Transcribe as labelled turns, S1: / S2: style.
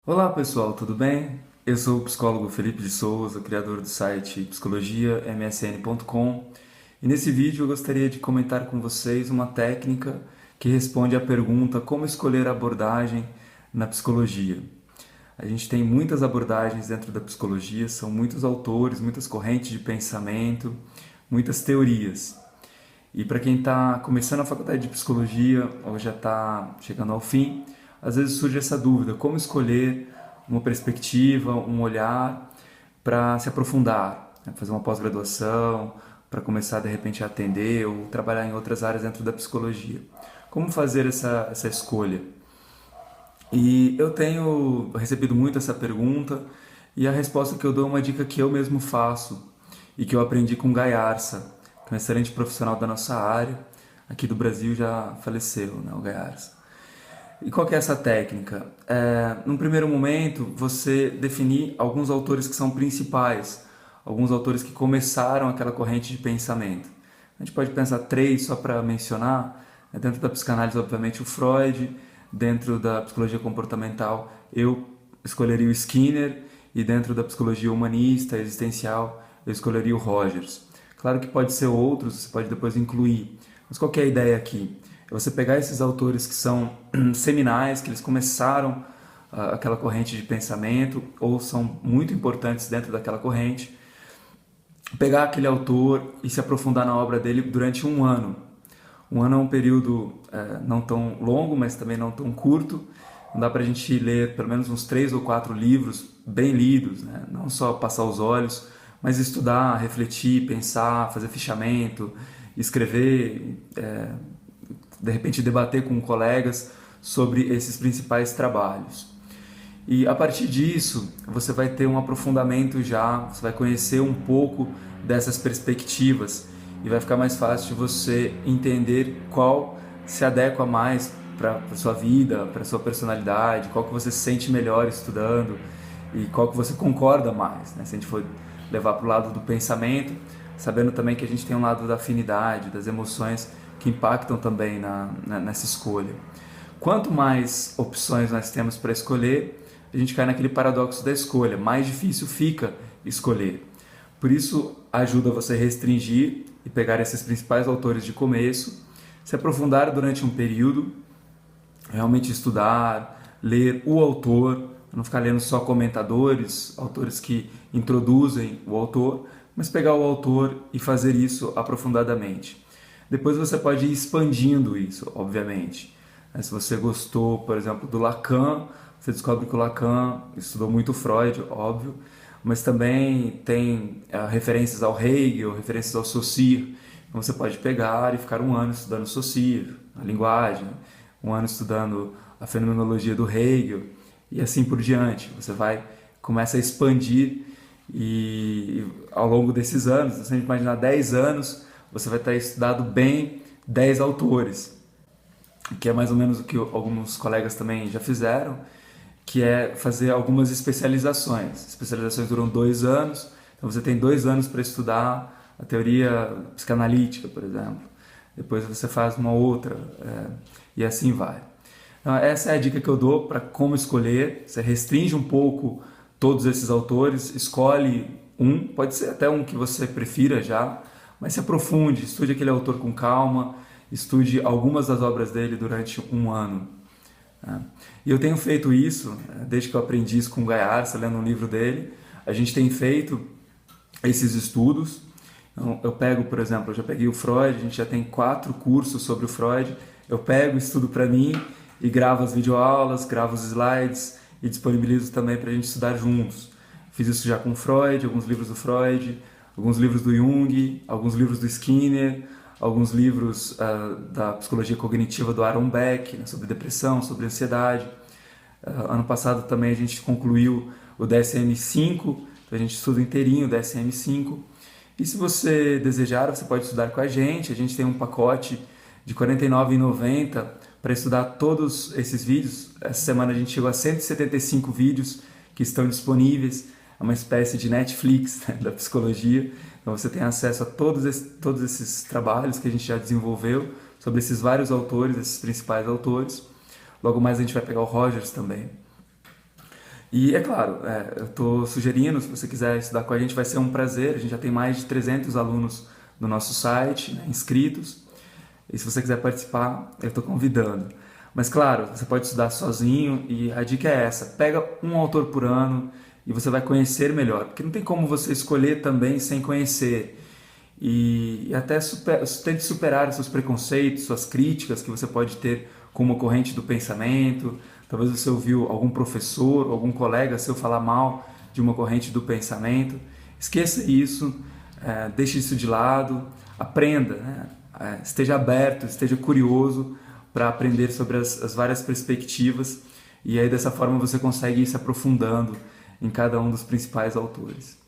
S1: Olá pessoal, tudo bem? Eu sou o psicólogo Felipe de Souza, criador do site psicologiamsn.com, e nesse vídeo eu gostaria de comentar com vocês uma técnica que responde à pergunta como escolher a abordagem na psicologia. A gente tem muitas abordagens dentro da psicologia, são muitos autores, muitas correntes de pensamento, muitas teorias. E para quem está começando a faculdade de psicologia ou já está chegando ao fim, às vezes surge essa dúvida: como escolher uma perspectiva, um olhar para se aprofundar, né? Fazer uma pós-graduação, para começar de repente a atender ou trabalhar em outras áreas dentro da psicologia. Como fazer essa escolha? E eu tenho recebido muito essa pergunta e a resposta que eu dou é uma dica que eu mesmo faço e que eu aprendi com Guy Arça, que é um excelente profissional da nossa área, aqui do Brasil, já faleceu, né, o Guy Arça. E qual que é essa técnica? Num primeiro momento, você definir alguns autores que são principais, alguns autores que começaram aquela corrente de pensamento. A gente pode pensar três só para mencionar. Dentro da psicanálise, obviamente, o Freud. Dentro da psicologia comportamental, eu escolheria o Skinner. E dentro da psicologia humanista, existencial, eu escolheria o Rogers. Claro que pode ser outros, você pode depois incluir. Mas qual que é a ideia aqui? É você pegar esses autores que são seminais, que eles começaram aquela corrente de pensamento ou são muito importantes dentro daquela corrente, pegar aquele autor e se aprofundar na obra dele durante um ano. Um ano é um período não tão longo, mas também não tão curto. Não dá para a gente ler pelo menos uns 3 ou 4 livros bem lidos, né? Não só passar os olhos, mas estudar, refletir, pensar, fazer fichamento, escrever, de repente debater com colegas sobre esses principais trabalhos. E a partir disso, você vai ter um aprofundamento já, você vai conhecer um pouco dessas perspectivas e vai ficar mais fácil de você entender qual se adequa mais para a sua vida, para a sua personalidade, qual que você se sente melhor estudando e qual que você concorda mais, né? Se a gente for levar para o lado do pensamento, sabendo também que a gente tem um lado da afinidade, das emoções que impactam também nessa escolha. Quanto mais opções nós temos para escolher, a gente cai naquele paradoxo da escolha, mais difícil fica escolher. Por isso, ajuda você a restringir e pegar esses principais autores de começo, se aprofundar durante um período, realmente estudar, ler o autor, não ficar lendo só comentadores, autores que introduzem o autor, mas pegar o autor e fazer isso aprofundadamente. Depois você pode ir expandindo isso, obviamente. Se você gostou, por exemplo, do Lacan, você descobre que o Lacan estudou muito Freud, óbvio, mas também tem referências ao Hegel, referências ao Saussure. Então você pode pegar e ficar um ano estudando Saussure, a linguagem, um ano estudando a fenomenologia do Hegel e assim por diante. Você começa a expandir e ao longo desses anos, se a gente imaginar 10 anos, você vai ter estudado bem 10 autores, que é mais ou menos o que alguns colegas também já fizeram, que é fazer algumas especializações. Especializações duram 2 anos, então você tem 2 anos para estudar a teoria psicanalítica, por exemplo. Depois você faz uma outra, e assim vai. Então, essa é a dica que eu dou para como escolher. Você restringe um pouco todos esses autores, escolhe um, pode ser até um que você prefira já, mas se aprofunde, estude aquele autor com calma, estude algumas das obras dele durante um ano. E eu tenho feito isso, desde que eu aprendi isso com o Guy Arça, lendo um livro dele. A gente tem feito esses estudos. Então, eu pego, por exemplo, eu já peguei o Freud, a gente já tem 4 cursos sobre o Freud. Eu pego, estudo para mim e gravo as videoaulas, gravo os slides e disponibilizo também para a gente estudar juntos. Fiz isso já com o Freud, alguns livros do Freud, alguns livros do Jung, alguns livros do Skinner, alguns livros da psicologia cognitiva do Aaron Beck, né, sobre depressão, sobre ansiedade. Ano passado também a gente concluiu o DSM-5, então a gente estuda inteirinho o DSM-5. E se você desejar, você pode estudar com a gente tem um pacote de R$ 49,90 para estudar todos esses vídeos. Essa semana a gente chegou a 175 vídeos que estão disponíveis, é uma espécie de Netflix, né, da psicologia. Então você tem acesso a todos esses trabalhos que a gente já desenvolveu sobre esses vários autores, esses principais autores. Logo mais a gente vai pegar o Rogers também. E é claro, eu estou sugerindo, se você quiser estudar com a gente, vai ser um prazer. A gente já tem mais de 300 alunos no nosso site, né, inscritos. E se você quiser participar, eu estou convidando. Mas claro, você pode estudar sozinho e a dica é essa: pega um autor por ano e você vai conhecer melhor. Porque não tem como você escolher também sem conhecer. E até tente superar os seus preconceitos, suas críticas que você pode ter com uma corrente do pensamento. Talvez você ouviu algum professor, algum colega seu falar mal de uma corrente do pensamento. Esqueça isso, deixe isso de lado, aprenda, né? Esteja aberto, esteja curioso para aprender sobre as várias perspectivas, e aí dessa forma você consegue ir se aprofundando em cada um dos principais autores.